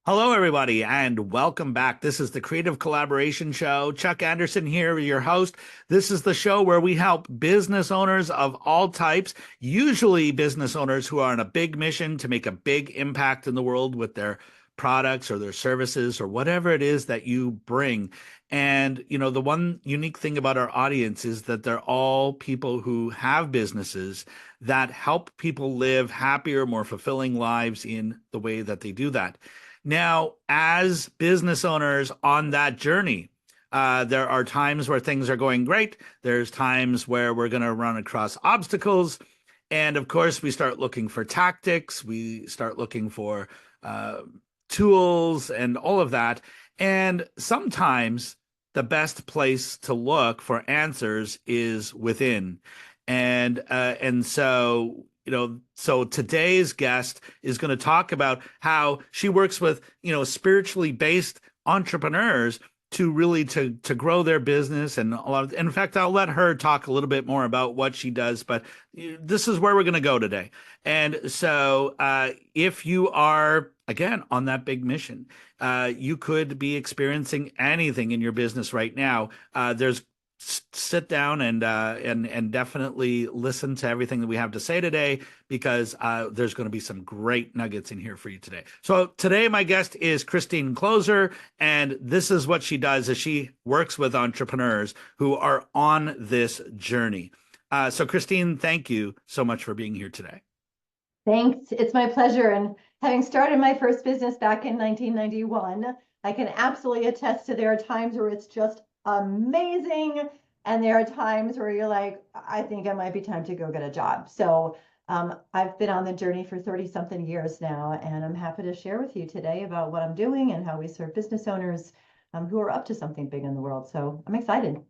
Hello, everybody, and welcome back. This is the Creative Collaboration Show. Chuck Anderson here, your host. This is the show where we help business owners of all types, usually business owners who are on a big mission to make a big impact in the world with their products or their services or whatever it is that you bring. And, the one unique thing about our audience is that they're all people who have businesses that help people live happier, more fulfilling lives in the way that they do that. Now, as business owners on that journey, there are times where things are going great. There's times where we're going to run across obstacles. And of course, we start looking for tactics. We start looking for uh, tools and all of that. And sometimes the best place to look for answers is within. And so today's guest is going to talk about how she works with, spiritually based entrepreneurs to really to grow their business. And in fact, I'll let her talk a little bit more about what she does, but this is where we're going to go today. And so if you are again on that big mission, you could be experiencing anything in your business right now. There's Sit down and definitely listen to everything that we have to say today, because there's going to be some great nuggets in here for you today. So today my guest is Christine Kloser, and this is what she does: is she works with entrepreneurs who are on this journey. So Christine, thank you so much for being here today. Thanks. It's my pleasure. And having started my first business back in 1991, I can absolutely attest to there are times where it's just amazing. And there are times where you're like, I think it might be time to go get a job. So I've been on the journey for 30 something years now, and I'm happy to share with you today about what I'm doing and how we serve business owners who are up to something big in the world. So I'm excited.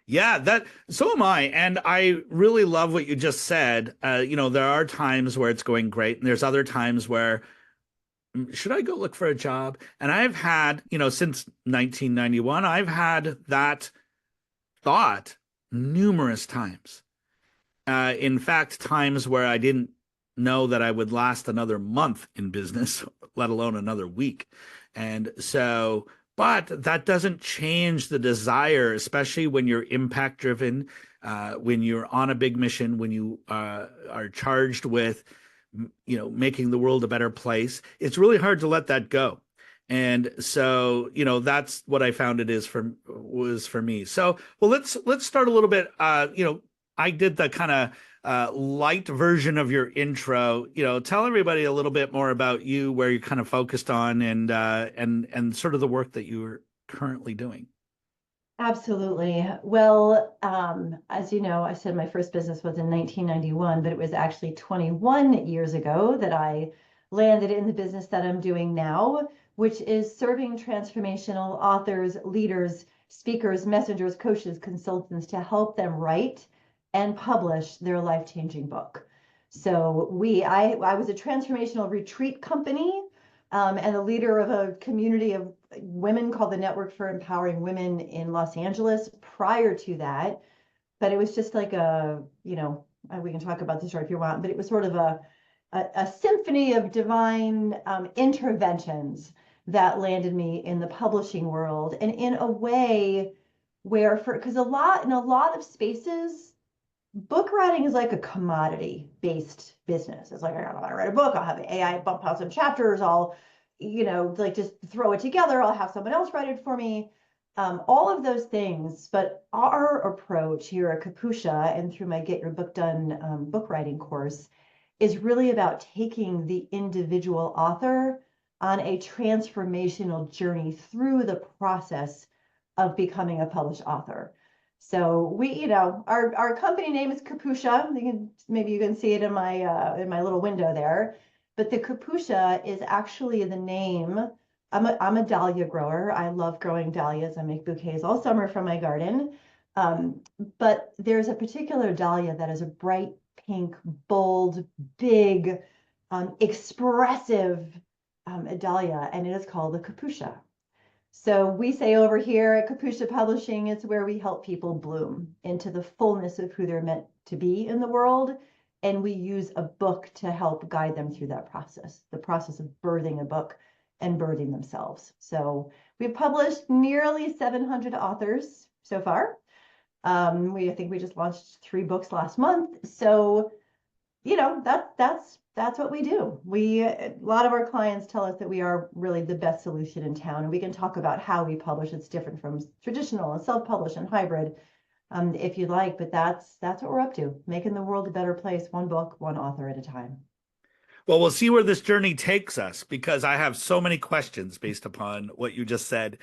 Yeah, that so am I. And I really love what you just said. There are times where it's going great, and there's other times where should I go look for a job? And I've had, since 1991, I've had that thought numerous times. In fact, times where I didn't know that I would last another month in business, let alone another week. And so, but that doesn't change the desire, especially when you're impact driven, when you're on a big mission, when you are charged with, making the world a better place. It's really hard to let that go. And so, that's what I found it is for was for me. So, well, let's start a little bit. I did the kind of light version of your intro. Tell everybody a little bit more about you, where you're kind of focused on, and sort of the work that you are currently doing. Absolutely. Well, as you know, I said my first business was in 1991, but it was actually 21 years ago that I landed in the business that I'm doing now, which is serving transformational authors, leaders, speakers, messengers, coaches, consultants to help them write and publish their life-changing book. So I was a transformational retreat company and the leader of a community of women called the Network for Empowering Women in Los Angeles prior to that. But it was just like we can talk about this if you want, but it was sort of a symphony of divine interventions that landed me in the publishing world, and in a way where because in a lot of spaces book writing is like a commodity based business. It's like, I want to write a book, I'll have the AI bump out some chapters, I'll, like just throw it together, I'll have someone else write it for me. All of those things. But our approach here at Kapusha and through my Get Your Book Done book writing course is really about taking the individual author on a transformational journey through the process of becoming a published author. So our company name is Kapusha. Maybe you can see it in my little window there. But the Kapusha is actually the name. I'm a dahlia grower. I love growing dahlias. I make bouquets all summer from my garden. Um, but there's a particular dahlia that is a bright pink, bold, big, expressive dahlia, and it is called the Kapusha. So we say over here at Kapusha Publishing, it's where we help people bloom into the fullness of who they're meant to be in the world. And we use a book to help guide them through that process, the process of birthing a book and birthing themselves. So we've published nearly 700 authors so far. I think we just launched 3 books last month. So, that's what we do. A lot of our clients tell us that we are really the best solution in town, and we can talk about how we publish. It's different from traditional and self-publish and hybrid, if you like, but that's what we're up to, making the world a better place, one book, one author at a time. Well, we'll see where this journey takes us because I have so many questions based upon what you just said.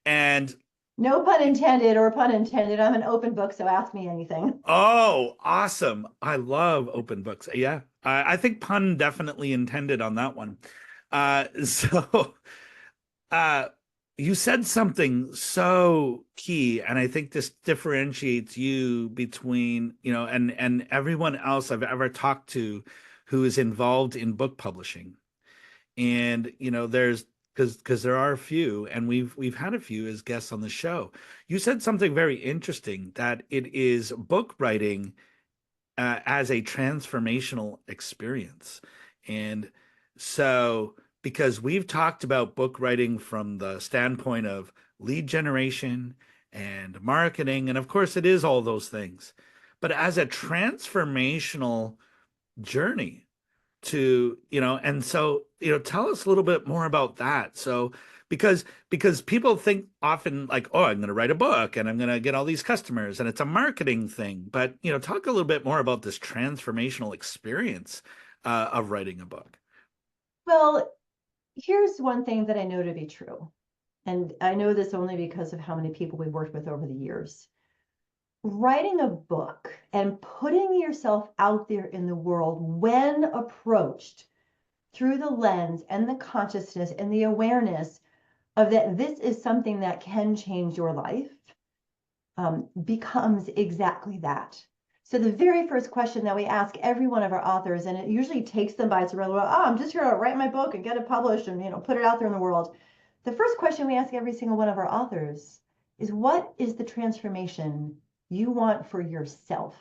And No pun intended or pun intended. I'm an open book, so ask me anything. oh, awesome. I love open books. Yeah. I think pun definitely intended on that one. So uh you said something so key, and I think this differentiates you between, and everyone else I've ever talked to who is involved in book publishing. And there's because there are a few, and we've had a few as guests on the show. You said something very interesting, that it is book writing as a transformational experience. And so, because we've talked about book writing from the standpoint of lead generation and marketing, and of course it is all those things, but as a transformational journey to, and so, tell us a little bit more about that. So, because people think often like, oh, I'm going to write a book and I'm going to get all these customers and it's a marketing thing. But, talk a little bit more about this transformational experience of writing a book. Well, here's one thing that I know to be true. And I know this only because of how many people we've worked with over the years. Writing a book and putting yourself out there in the world, when approached through the lens and the consciousness and the awareness of that this is something that can change your life, becomes exactly that. So the very first question that we ask every one of our authors, and it usually takes them by surprise, well, oh, I'm just here to write my book and get it published and put it out there in the world. The first question we ask every single one of our authors is, what is the transformation you want for yourself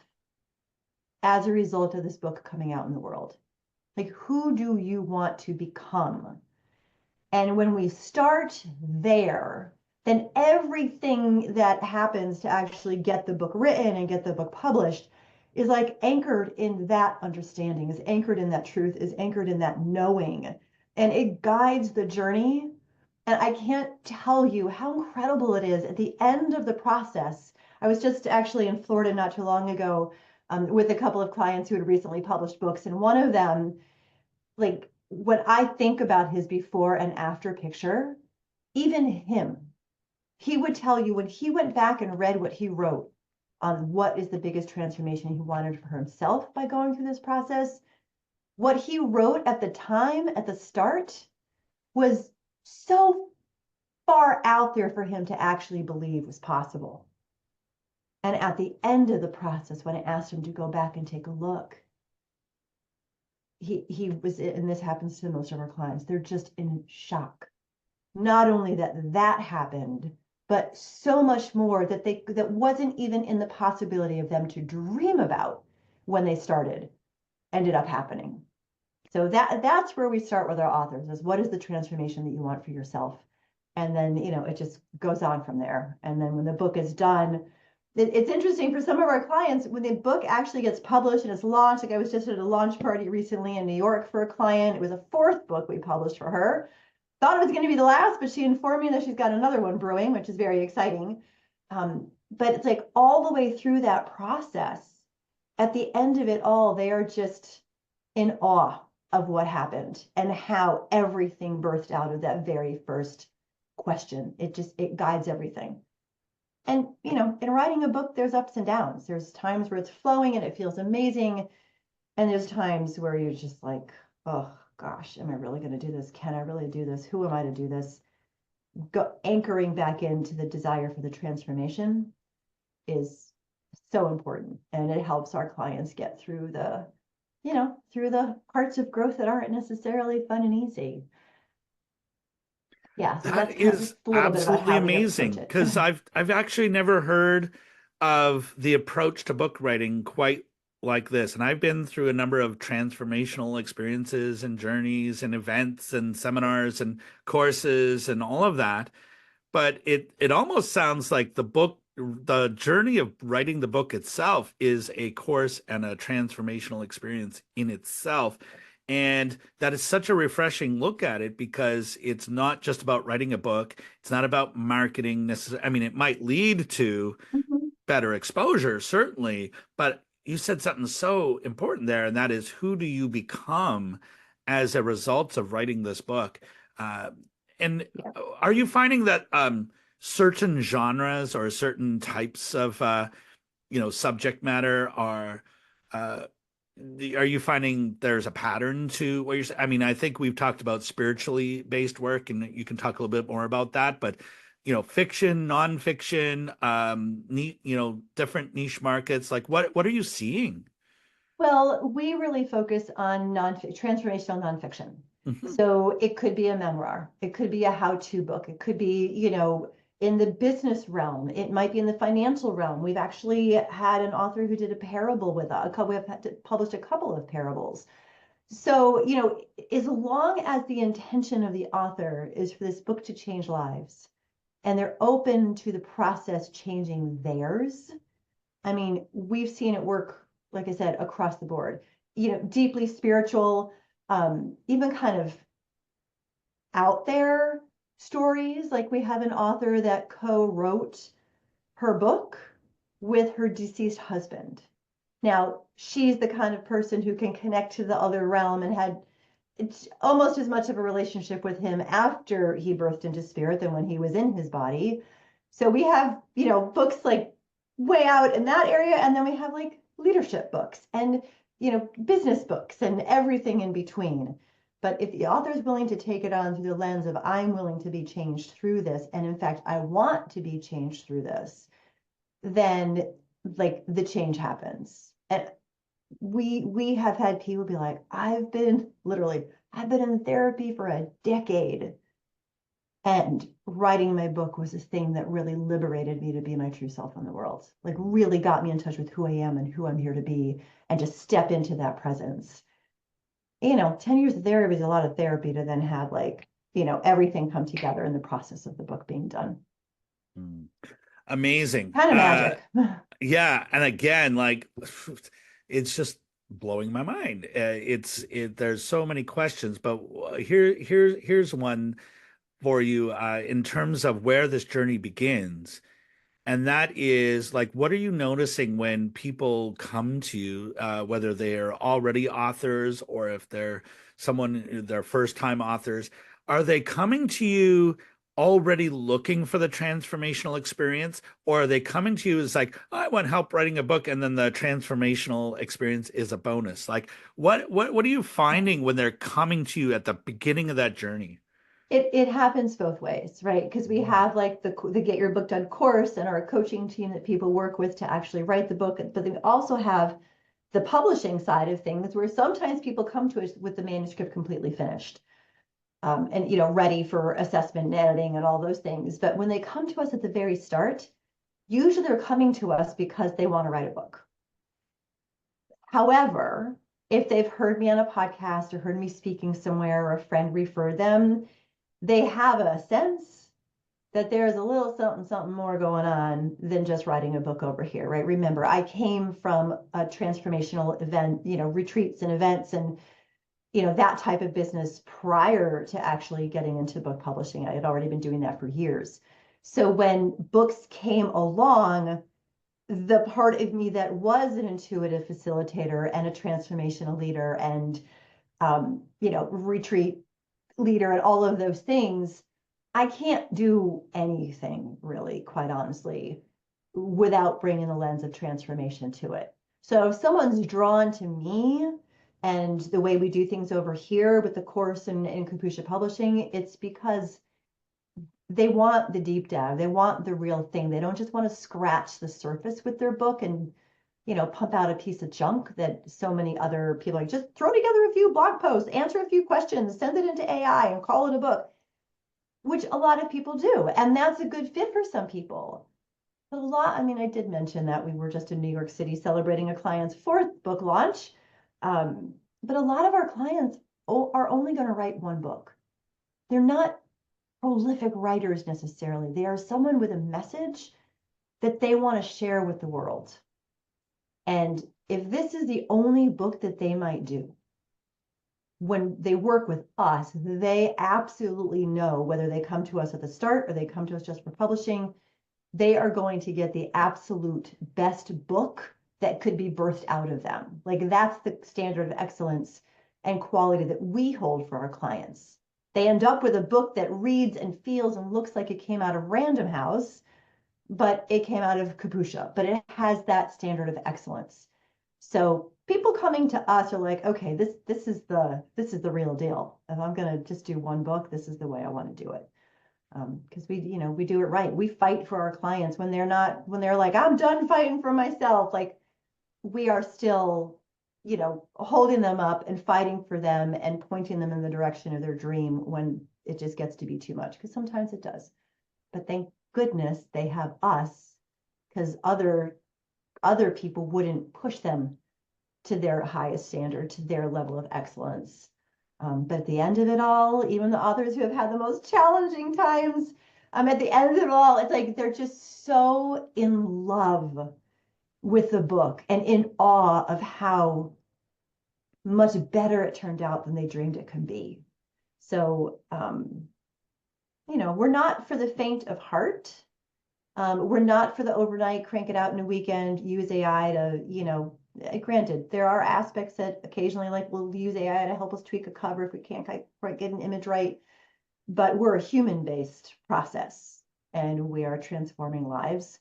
as a result of this book coming out in the world? Like, who do you want to become? And when we start there, then everything that happens to actually get the book written and get the book published is like anchored in that understanding, is anchored in that truth, is anchored in that knowing. And it guides the journey. And I can't tell you how incredible it is at the end of the process. I was just actually in Florida not too long ago, with a couple of clients who had recently published books. And one of them, like, when I think about his before and after picture, even him, he would tell you when he went back and read what he wrote on what is the biggest transformation he wanted for himself by going through this process, what he wrote at the time, at the start, was so far out there for him to actually believe was possible. And at the end of the process, when I asked him to go back and take a look, he was, and this happens to most of our clients, they're just in shock. Not only that happened, but so much more that wasn't even in the possibility of them to dream about when they started, ended up happening. So that's where we start with our authors, is what is the transformation that you want for yourself? And then, it just goes on from there. And then when the book is done, it's interesting for some of our clients, when the book actually gets published and it's launched. Like, I was just at a launch party recently in New York for a client. It was a 4th book we published for her. Thought it was going to be the last, but she informed me that she's got another one brewing, which is very exciting. But it's like all the way through that process, at the end of it all, they are just in awe of what happened and how everything birthed out of that very first question. It guides everything. And, in writing a book, there's ups and downs. There's times where it's flowing and it feels amazing. And there's times where you're just like, oh gosh, am I really going to do this? Can I really do this? Who am I to do this? Anchoring back into the desire for the transformation is so important. And it helps our clients get through through the parts of growth that aren't necessarily fun and easy. Yeah, so That that's kind of is just a little bit about absolutely how we approach amazing, it. because I've actually never heard of the approach to book writing quite like this, and I've been through a number of transformational experiences and journeys and events and seminars and courses and all of that. But it almost sounds like the journey of writing the book itself is a course and a transformational experience in itself. And that is such a refreshing look at it because it's not just about writing a book. It's not about marketing necessarily. I mean, it might lead to Mhm. better exposure, certainly. But you said something so important there, and that is who do you become as a result of writing this book? Uh, and Yeah. are you finding that certain genres or certain types of subject matter uh, are you finding there's a pattern to what you're saying? I mean, I think we've talked about spiritually based work, and you can talk a little bit more about that. But fiction, nonfiction, different niche markets. Like, what are you seeing? Well, we really focus on transformational nonfiction. Mhm. So it could be a memoir, it could be a how-to book, it could be, in the business realm, it might be in the financial realm. We've actually had an author who did a parable with us. We have published a couple of parables. So, as long as the intention of the author is for this book to change lives and they're open to the process changing theirs, I mean, we've seen it work, like I said, across the board. Deeply spiritual, even kind of out there stories. Like we have an author that co-wrote her book with her deceased husband. Now, she's the kind of person who can connect to the other realm and had it's almost as much of a relationship with him after he birthed into spirit than when he was in his body. So we have, books like way out in that area, and then we have like leadership books and, business books and everything in between. But if the author is willing to take it on through the lens of I'm willing to be changed through this, and in fact, I want to be changed through this, then like the change happens. And we have had people be like, I've been in therapy for a decade, and writing my book was this thing that really liberated me to be my true self in the world. Like really got me in touch with who I am and who I'm here to be, and just step into that presence. 10 years of therapy is a lot of therapy to then have like, everything come together in the process of the book being done. Mm. Amazing. Kind of magic. Yeah, and again, like it's just blowing my mind. There's so many questions, but here's one for you in terms of where this journey begins. And that is like, what are you noticing when people come to you, whether they're already authors or if they're first time authors? Are they coming to you already looking for the transformational experience, or are they coming to you as like, "Oh, I want help writing a book, and then the transformational experience is a bonus? Like, what are you finding when they're coming to you at the beginning of that journey? It happens both ways, right? Because we have like the Get Your Book Done course and our coaching team that people work with to actually write the book. But they also have the publishing side of things where sometimes people come to us with the manuscript completely finished, and ready for assessment and editing and all those things. But when they come to us at the very start, usually they're coming to us because they want to write a book. However, if they've heard me on a podcast or heard me speaking somewhere or a friend referred them, they have a sense that there's a little something, something more going on than just writing a book over here, right? Remember, I came from a transformational event, retreats and events and, that type of business prior to actually getting into book publishing. I had already been doing that for years. So when books came along, the part of me that was an intuitive facilitator and a transformational leader and, retreat leader and all of those things, I can't do anything really, quite honestly, without bringing the lens of transformation to it. So if someone's drawn to me and the way we do things over here with the course and in Kapusha Publishing, it's because they want the deep dive. They want the real thing. They don't just want to scratch the surface with their book and pump out a piece of junk that so many other people like just throw together a few blog posts, answer a few questions, send it into AI and call it a book, which a lot of people do. And that's a good fit for some people. But a lot, I mean, I did mention that we were just in New York City celebrating a client's fourth book launch. But a lot of our clients are only going to write one book. They're not prolific writers necessarily. They are someone with a message that they want to share with the world. And if this is the only book that they might do, when they work with us, they absolutely know whether they come to us at the start or they come to us just for publishing, they are going to get the absolute best book that could be birthed out of them. Like that's the standard of excellence and quality that we hold for our clients. They end up with a book that reads and feels and looks like it came out of Random House, but it came out of Kapusha, but it has that standard of excellence. So people coming to us are like, okay, this is the real deal. If I'm going to just do one book, this is the way I want to do it. Because we do it right. We fight for our clients when they're like, I'm done fighting for myself. Like we are still, holding them up and fighting for them and pointing them in the direction of their dream when it just gets to be too much. Because sometimes it does. But thank goodness they have us, because other people wouldn't push them to their highest standard, to their level of excellence. But at the end of it all, even the authors who have had the most challenging times, at the end of it all, it's like they're just so in love with the book and in awe of how much better it turned out than they dreamed it could be. So, we're not for the faint of heart. We're not for the overnight, crank it out in a weekend, use AI to, granted, there are aspects that occasionally, like we'll use AI to help us tweak a cover if we can't quite get an image right. But we're a human-based process, and we are transforming lives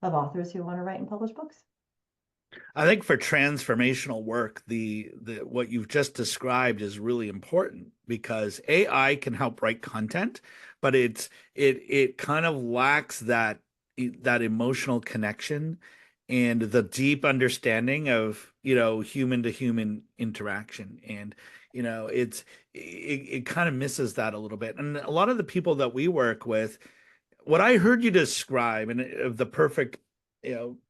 of authors who want to write and publish books. I think for transformational work, the what you've just described is really important because AI can help write content, but it kind of lacks that emotional connection and the deep understanding of, human to human interaction. And, it kind of misses that a little bit. And a lot of the people that we work with, what I heard you describe and of the perfect,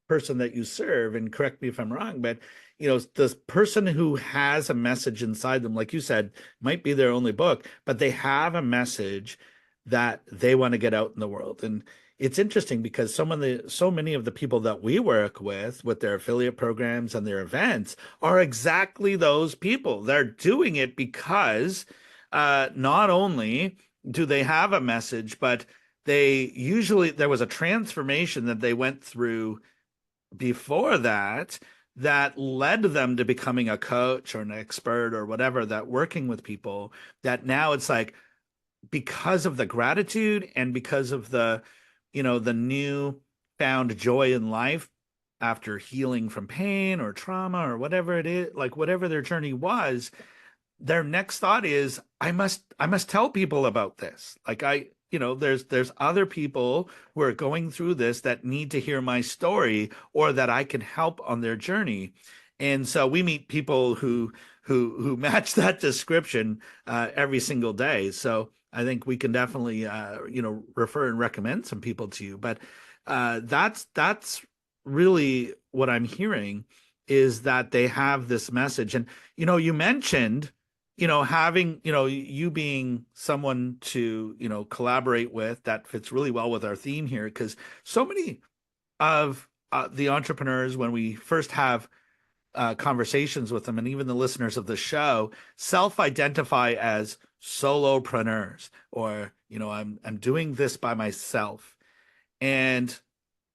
person that you serve, and correct me if I'm wrong, but this person who has a message inside them, like you said, might be their only book, but they have a message that they want to get out in the world. And it's interesting because so many of the people that we work with their affiliate programs and their events are exactly those people. They're doing it because not only do they have a message, but there was a transformation that they went through before that led them to becoming a coach or an expert or whatever, that working with people, that now it's like, because of the gratitude and because of the new found joy in life after healing from pain or trauma or whatever it is, like whatever their journey was, their next thought is, I must tell people about this. Like there's other people who are going through this that need to hear my story or that I can help on their journey. And so we meet people who match that description every single day. So I think we can definitely refer and recommend some people to you. But that's really what I'm hearing, is that they have this message. And you mentioned having, you being someone to, collaborate with, that fits really well with our theme here, because so many of the entrepreneurs, when we first have conversations with them, and even the listeners of the show, self-identify as solopreneurs, or, I'm doing this by myself. And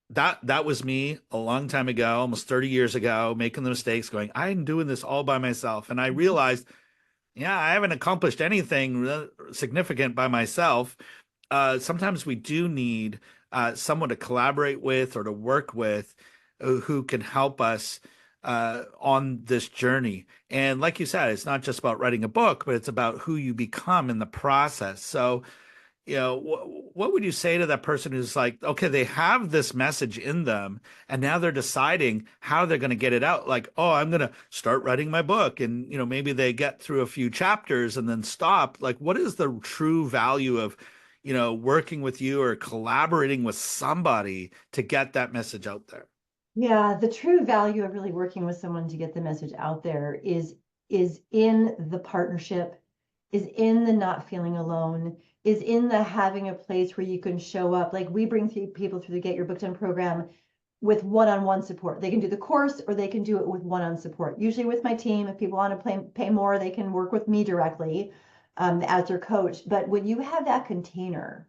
that was me a long time ago, almost 30 years ago, making the mistakes, going, I'm doing this all by myself. And I realized, yeah, I haven't accomplished anything significant by myself. Sometimes we do need someone to collaborate with or to work with, who can help us on this journey. And like you said, it's not just about writing a book, but it's about who you become in the process. So, what would you say to that person who's like, okay, they have this message in them, and now they're deciding how they're going to get it out. Like, oh, I'm going to start writing my book. And, maybe they get through a few chapters and then stop. Like, what is the true value of, working with you or collaborating with somebody to get that message out there? Yeah, the true value of really working with someone to get the message out there is in the partnership, is in the not feeling alone, is in the having a place where you can show up. Like we bring people through the Get Your Book Done program with one-on-one support. They can do the course or they can do it with one-on support. Usually with my team, if people want to pay more, they can work with me directly as their coach. But when you have that container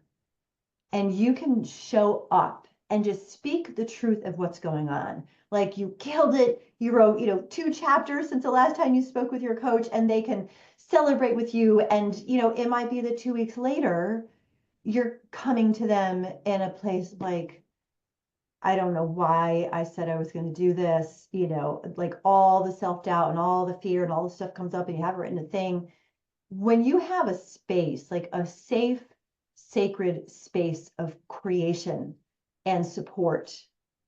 and you can show up and just speak the truth of what's going on. Like you killed it. You wrote, 2 chapters since the last time you spoke with your coach, and they can celebrate with you. And, it might be that 2 weeks later, you're coming to them in a place like, I don't know why I said I was going to do this, like all the self-doubt and all the fear and all the stuff comes up and you haven't written a thing. When you have a space, like a safe, sacred space of creation and support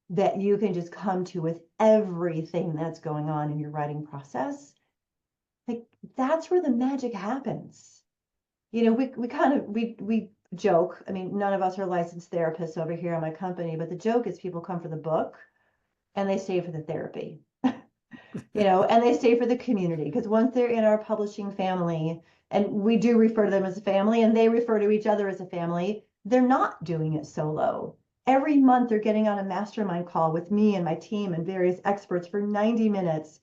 that you can just come to with everything that's going on in your writing process, like that's where the magic happens. We kind of we joke. I mean, none of us are licensed therapists over here in my company, but the joke is people come for the book and they stay for the therapy. And they stay for the community because once they're in our publishing family, and we do refer to them as a family, and they refer to each other as a family, they're not doing it solo. Every month, they're getting on a mastermind call with me and my team and various experts for 90 minutes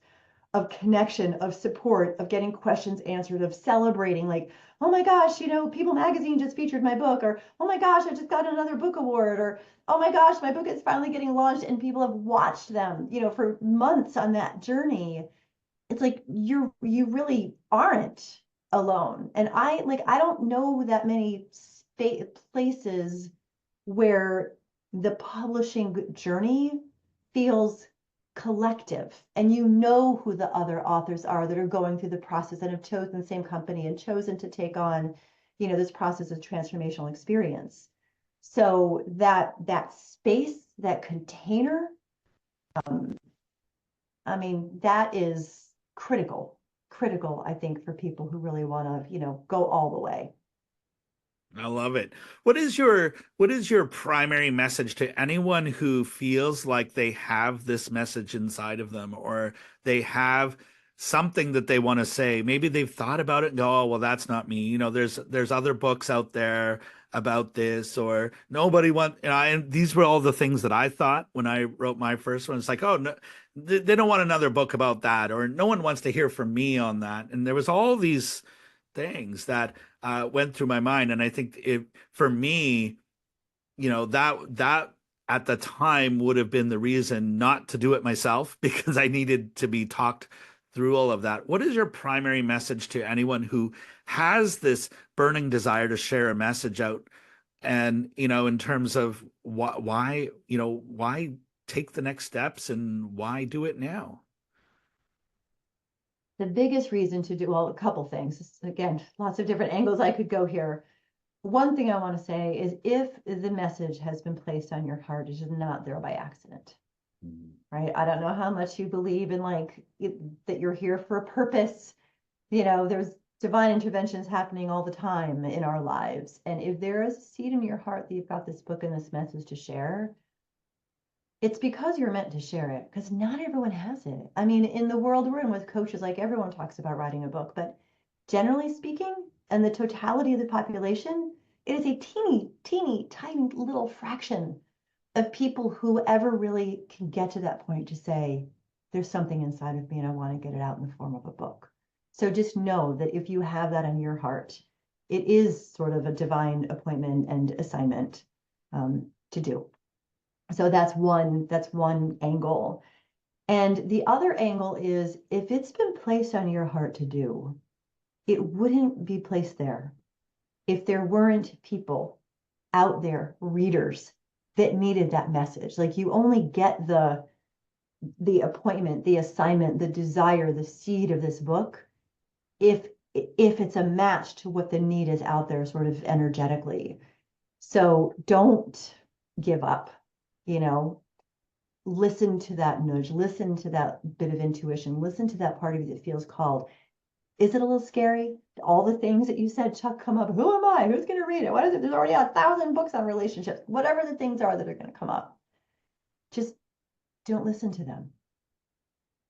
of connection, of support, of getting questions answered, of celebrating, like, oh my gosh, People Magazine just featured my book, or oh my gosh, I just got another book award, or oh my gosh, my book is finally getting launched, and people have watched them, for months on that journey. It's like you really aren't alone. And I don't know that many places where the publishing journey feels collective and who the other authors are that are going through the process and have chosen the same company and chosen to take on this process of transformational experience. So that space, that container, I mean, that is critical, I think, for people who really want to go all the way. I love it. What is your primary message to anyone who feels like they have this message inside of them, or they have something that they want to say? Maybe they've thought about it and go, "Oh, well, that's not me." There's other books out there about this, or nobody and these were all the things that I thought when I wrote my first one. It's like, oh, no, they don't want another book about that, or no one wants to hear from me on that. And there was all these things that went through my mind. And I think for me, that at the time would have been the reason not to do it myself because I needed to be talked through all of that. What is your primary message to anyone who has this burning desire to share a message out? And, in terms of why take the next steps and why do it now? The biggest reason to do, well, a couple things. Again, lots of different angles I could go here. One thing I want to say is if the message has been placed on your heart, it is not there by accident, right? I don't know how much you believe in that you're here for a purpose. There's divine interventions happening all the time in our lives. And if there is a seed in your heart that you've got this book and this message to share, it's because you're meant to share it, because not everyone has it. I mean, in the world we're in with coaches, like everyone talks about writing a book, but generally speaking, and the totality of the population, it is a teeny, tiny little fraction of people who ever really can get to that point to say, there's something inside of me and I want to get it out in the form of a book. So just know that if you have that in your heart, it is sort of a divine appointment and assignment to do. So that's one angle. And the other angle is if it's been placed on your heart to do, it wouldn't be placed there if there weren't people out there, readers, that needed that message. Like you only get the appointment, the assignment, the desire, the seed of this book if it's a match to what the need is out there sort of energetically. So don't give up, you know, listen to that nudge, listen to that bit of intuition, listen to that part of you that feels called. Is it a little scary? All the things that you said, Chuck, come up. Who am I? Who's going to read it? What is it? There's already 1,000 books on relationships. Whatever the things are that are going to come up, just don't listen to them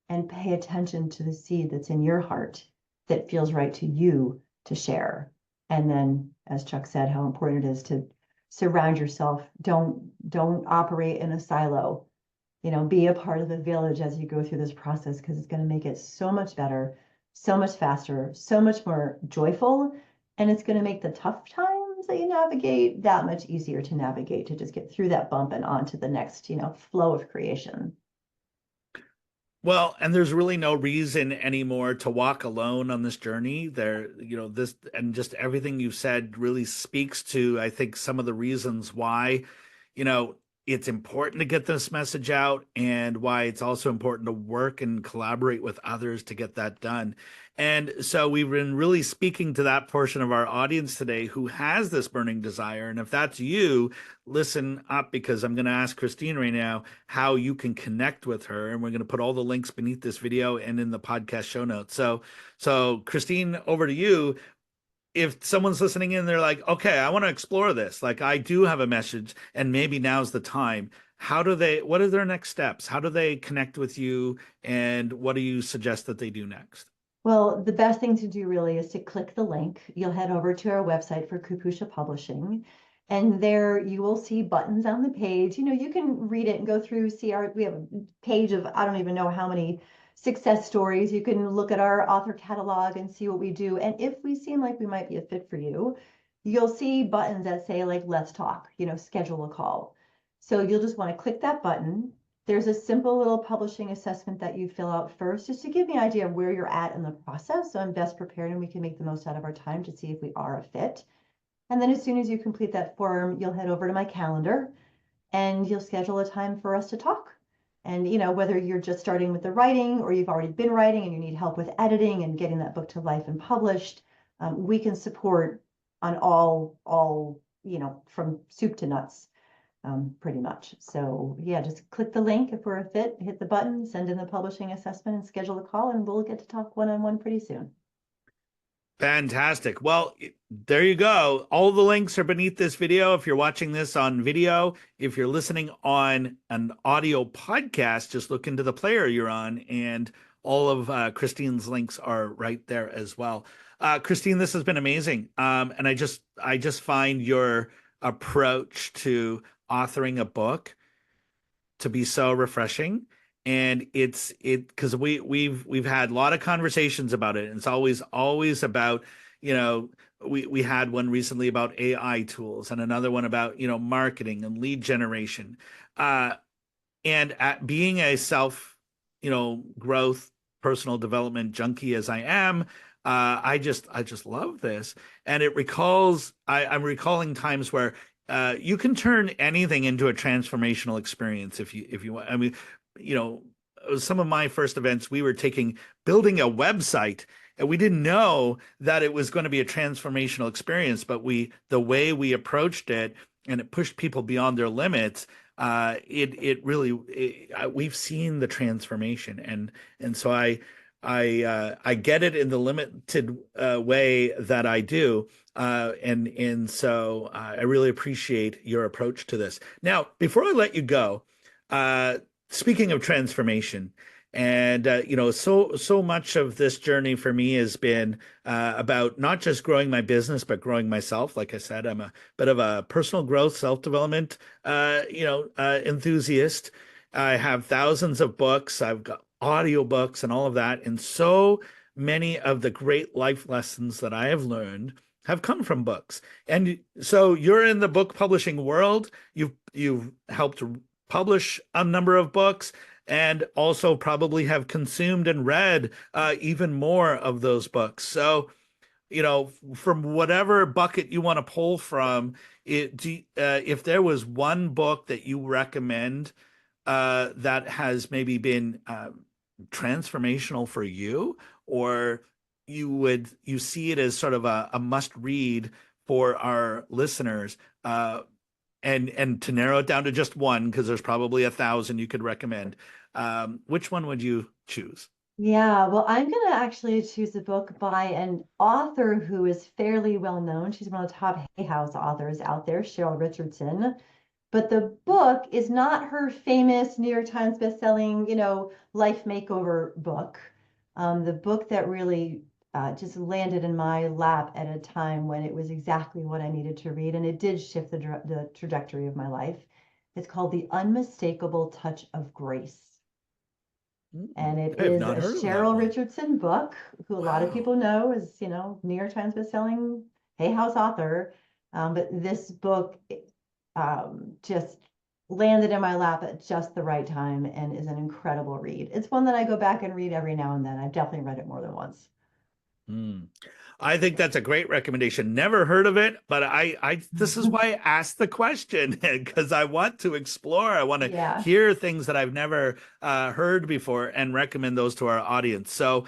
and pay attention to the seed that's in your heart that feels right to you to share. And then, as Chuck said, how important it is to surround yourself. Don't operate in a silo. Be a part of the village as you go through this process because it's going to make it so much better, so much faster, so much more joyful, and it's going to make the tough times that you navigate that much easier to navigate to just get through that bump and on to the next, flow of creation. Well, and there's really no reason anymore to walk alone on this journey. This and just everything you said really speaks to, I think, some of the reasons why, you know, it's important to get this message out and why it's also important to work and collaborate with others to get that done. And so we've been really speaking to that portion of our audience today who has this burning desire. And if that's you, listen up because I'm going to ask Christine right now how you can connect with her. And we're going to put all the links beneath this video and in the podcast show notes. So Christine, over to you. If someone's listening in, they're like, okay, I want to explore this. Like I do have a message and maybe now's the time. What are their next steps? How do they connect with you? And what do you suggest that they do next? Well, the best thing to do really is to click the link. You'll head over to our website for Kupusha Publishing, and there you will see buttons on the page. You can read it and go through, we have a page of, I don't even know how many success stories. You can look at our author catalog and see what we do. And if we seem like we might be a fit for you, you'll see buttons that say like, let's talk, schedule a call. So you'll just want to click that button. There's a simple little publishing assessment that you fill out first, just to give me an idea of where you're at in the process. So I'm best prepared and we can make the most out of our time to see if we are a fit. And then as soon as you complete that form, you'll head over to my calendar and you'll schedule a time for us to talk. And whether you're just starting with the writing or you've already been writing and you need help with editing and getting that book to life and published, we can support on all, from soup to nuts, pretty much. So yeah, just click the link if we're a fit, hit the button, send in the publishing assessment and schedule a call and we'll get to talk one-on-one pretty soon. Fantastic. Well, there you go. All the links are beneath this video. If you're watching this on video, if you're listening on an audio podcast, just look into the player you're on, and all of Christine's links are right there as well. Christine, this has been amazing. And I just find your approach to authoring a book to be so refreshing. And it because we've had a lot of conversations about it. And it's always about, you know, we had one recently about AI tools and another one about, marketing and lead generation. And at being a self, growth, personal development junkie as I am, I just love this. And I'm recalling times where you can turn anything into a transformational experience if you want. I mean, you know, some of my first events, we were building a website, and we didn't know that it was going to be a transformational experience, but the way we approached it and it pushed people beyond their limits, we've seen the transformation, and so I get it in the limited way that I do. And so I really appreciate your approach to this. Now, before I let you go, uh, speaking of transformation, and so much of this journey for me has been about not just growing my business, but growing myself. Like I said, I'm a bit of a personal growth, self-development, enthusiast. I have thousands of books. I've got audiobooks and all of that. And so many of the great life lessons that I have learned have come from books. And so you're in the book publishing world. You've helped publish a number of books and also probably have consumed and read even more of those books. So, from whatever bucket you want to pull from, if there was one book that you recommend that has maybe been transformational for you, or you see it as sort of a must read for our listeners, and to narrow it down to just one, because there's probably 1,000 you could recommend, which one would you choose? Yeah, well, I'm going to actually choose a book by an author who is fairly well known. She's one of the top Hay House authors out there, Cheryl Richardson. But the book is not her famous New York Times bestselling, life makeover book. The book that really just landed in my lap at a time when it was exactly what I needed to read, and it did shift the trajectory of my life. It's called The Unmistakable Touch of Grace. And it I have is a not heard of that Cheryl one. Richardson book, who a lot of Wow. people know is, New York Times bestselling Hay House author. But this book just landed in my lap at just the right time and is an incredible read. It's one that I go back and read every now and then. I've definitely read it more than once. Hmm. I think that's a great recommendation. Never heard of it, but this is why I asked the question because I want to explore. I want to Yeah. hear things that I've never heard before and recommend those to our audience. So,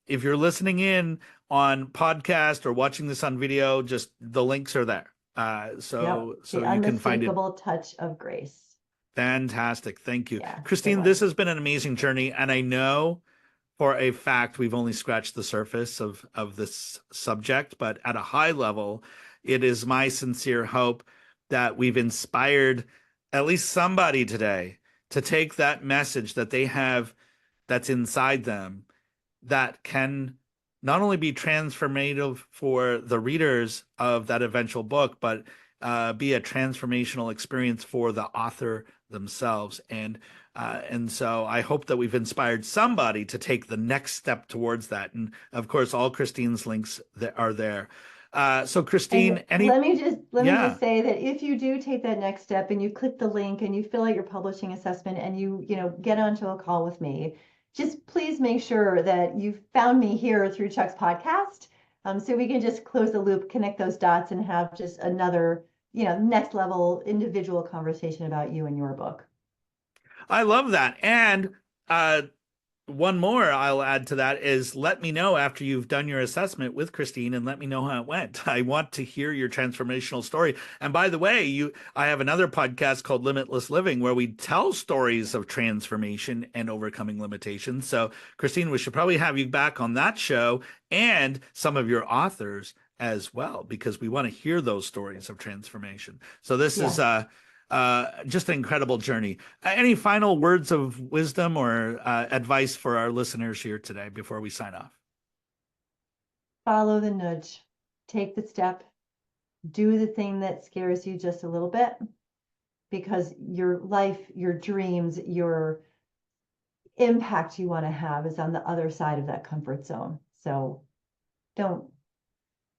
if you're listening in on podcast or watching this on video, just the links are there. Yep. So The you can find it. Unmistakable Touch of Grace. Fantastic. Thank you. Yeah, good Christine, this one. has been an amazing journey, and I know for a fact we've only scratched the surface of this subject, but at a high level, it is my sincere hope that we've inspired at least somebody today to take that message that they have that's inside them that can not only be transformative for the readers of that eventual book, but be a transformational experience for the author themselves. And so I hope that we've inspired somebody to take the next step towards that. And of course, all Christine's links that are there. So And Christine, any, let me just yeah, say that if you do take that next step and you click the link and you fill out your publishing assessment and you get onto a call with me, just please make sure that you found me here through Chuck's podcast, so we can just close the loop, connect those dots, and have just another, next level individual conversation about you and your book. I love that. And uh, one more I'll add to that is let me know after you've done your assessment with Christine and let me know how it went. I want to hear your transformational story. And by the way, I have another podcast called Limitless Living where we tell stories of transformation and overcoming limitations. So, Christine, we should probably have you back on that show and some of your authors as well because we want to hear those stories of transformation. So this is Yes. just an incredible journey. Any final words of wisdom or advice for our listeners here today before we sign off? Follow the nudge, take the step, do the thing that scares you just a little bit, because your life, your dreams, your impact you want to have is on the other side of that comfort zone. So don't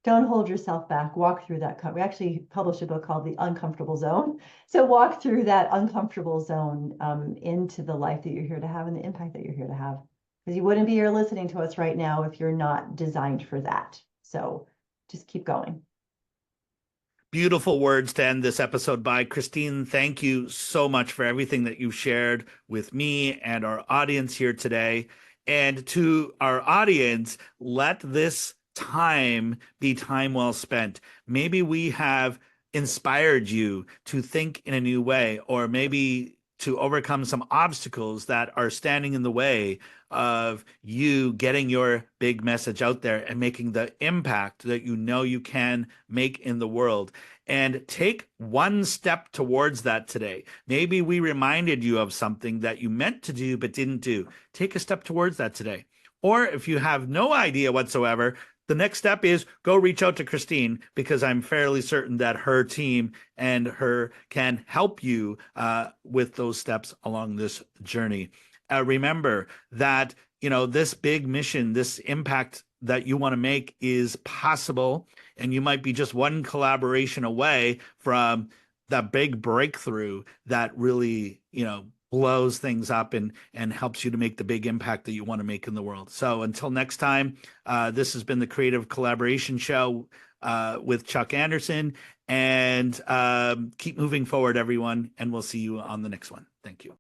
don't hold yourself back. Walk through that. We actually published a book called The Uncomfortable Zone. So walk through that uncomfortable zone, into the life that you're here to have and the impact that you're here to have. Because you wouldn't be here listening to us right now if you're not designed for that. So just keep going. Beautiful words to end this episode by. Christine, thank you so much for everything that you've shared with me and our audience here today. And to our audience, let this time be time well spent. Maybe we have inspired you to think in a new way, or maybe to overcome some obstacles that are standing in the way of you getting your big message out there and making the impact that you know you can make in the world. And take one step towards that today. Maybe we reminded you of something that you meant to do but didn't do. Take a step towards that today. Or if you have no idea whatsoever, the next step is go reach out to Christine because I'm fairly certain that her team and her can help you with those steps along this journey. Remember that this big mission, this impact that you want to make is possible, and you might be just one collaboration away from that big breakthrough that really blows things up and helps you to make the big impact that you want to make in the world. So until next time, this has been the Creative Collaboration Show with Chuck Anderson, and keep moving forward, everyone, and we'll see you on the next one. Thank you.